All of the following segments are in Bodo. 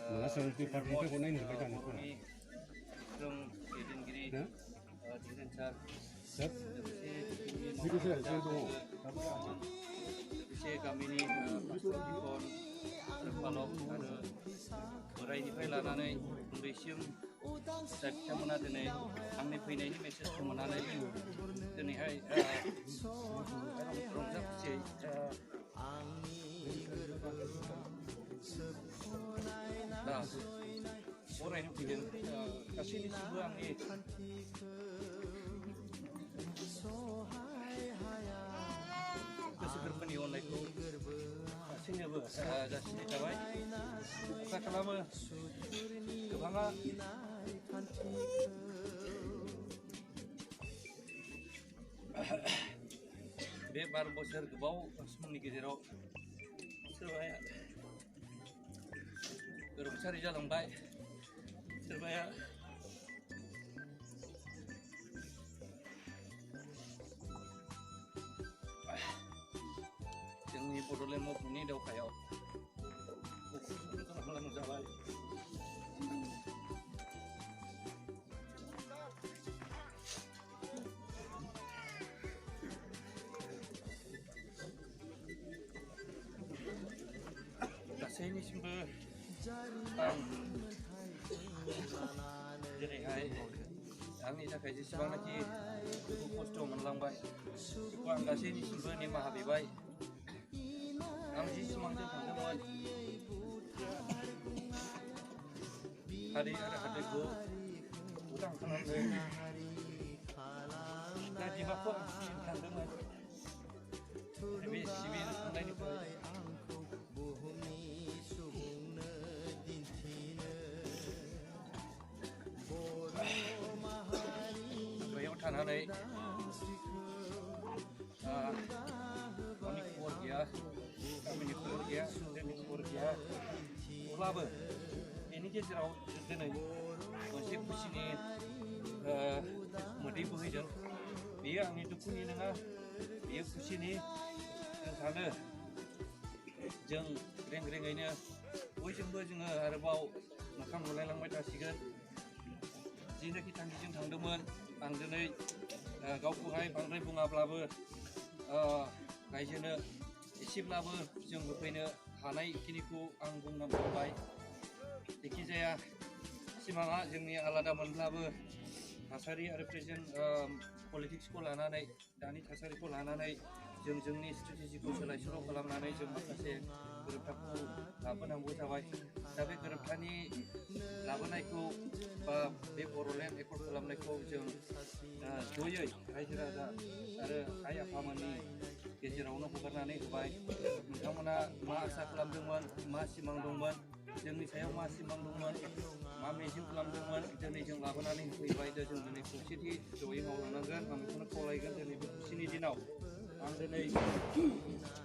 Nationality Party ko na ini kan ko. From दैदेनगिरि दिनेन सार Sir, video saya itu. लोगोसे गामिनि पासवान पालक आरो बोराइनिफ्राय लानानै उन्दैसिम जाय बिथांमोना दिनै आंनि फैनायनि मेसेजखौ मोननानै दिनैहाय रंजा खुसियै दा बरायनो फैदों गासैनिसिमबो आंनि गोसो गोरबोनि अननायखौ गासैनोबो जासिनाय थाबाय आसा खालामो गोबाङा बे 12 बोसोर गोबाव समनि गेजेराव सोरबाया रुंसारि जालांबाय सोरबाया जोंनि बड'लेण्ड मावफुंनि दावहायाव जाबाय गासैनिसिमबो आं दिनैहाय आंनि थाखाय जेसेबांनाखि दुखु खस्थ' मोनलांबाय बेखौ आं गासैनिसिमबो निमाहा बिबाय आं जि सिमांजों थांदोंमोन हारि आरो हादोरखौ उदां खालामनो दा बिबारखौ आं सिबिनो थांदोंमोन बे सिबिनो थांनायनिफ्राय बेयाव थानानै गावनि खबर गैया गामिनि खबर गैया जोंनि खबर गैया अब्लाबो बेनि गेजेराव दिनै मोनसे खुसिनि मोदै बोहैदों बेयो आंनि दुखुनि नङा बेयो खुसिनि जों सानो जों रें-रेङैनो बयजोंबो जोङो आरोबाव मोखां नुलायलांबाय थासिगोन जिनोखि थांखिजों थांदोंमोन आं दिनै गावखौहाय बांद्राय बुङाब्लाबो रायजोनो एसेब्लाबो जों होफैनो हानायखिनिखौ आं बुंना बुंबाय जेखिजाया सिमाङा जोंनि आलादामोनब्लाबो थासारि आरो प्रेजेन्ट पलिटिक्सखौ लानानै दानि थासारिखौ लानानै जों जोंनि स्ट्रेटेजिखौ सोलाय सोल' खालामनानै जों माखासे गोरोबथाखौ लाबोनांगौ जाबाय दा बे गोरोबथानि लाबोनायखौ बा बे बड'लेण्ड एकर्ड खालामनायखौ जों जयै रायजो राजा आरो आइ आफामोननि गेजेरावनो हगारनानै होबाय नोंथांमोना मा आसा खालामदोंमोन मा सिमां दंमोन जोंनि सायाव मा सिमां दंमोन मा मिजिं खालामदोंमोन दिनै जों लाबोनानै होफैबाय दा जों दिनै खौसेथि जयै मावलांनांगोन आं बेखौनो खावलायगोन दिनै बे खुसिनि दिनाव आं दिनै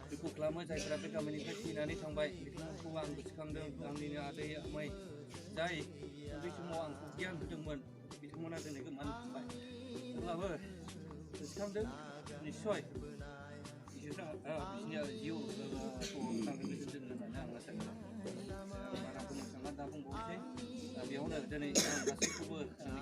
दुखु खालामो जायफोरा बे गामिनिफ्राय थैनानै थांबाय बिथांमोनखौ आं गोसोखांदों आंनिनो आदै आमाइ जाय उन्दै समाव आंखौ गियान होदोंमोन बिथांमोना दिनै गोमानो थांबाय अब्लाबो गोसोखांदों निस्सय बिसोरनि जिउ थांनानै दोनगोन होननानै आं आसा खालामो बारा बुंनो थांला दा बुंबावनोसै बेयावनो दिनै आं गासैखौबो आंनि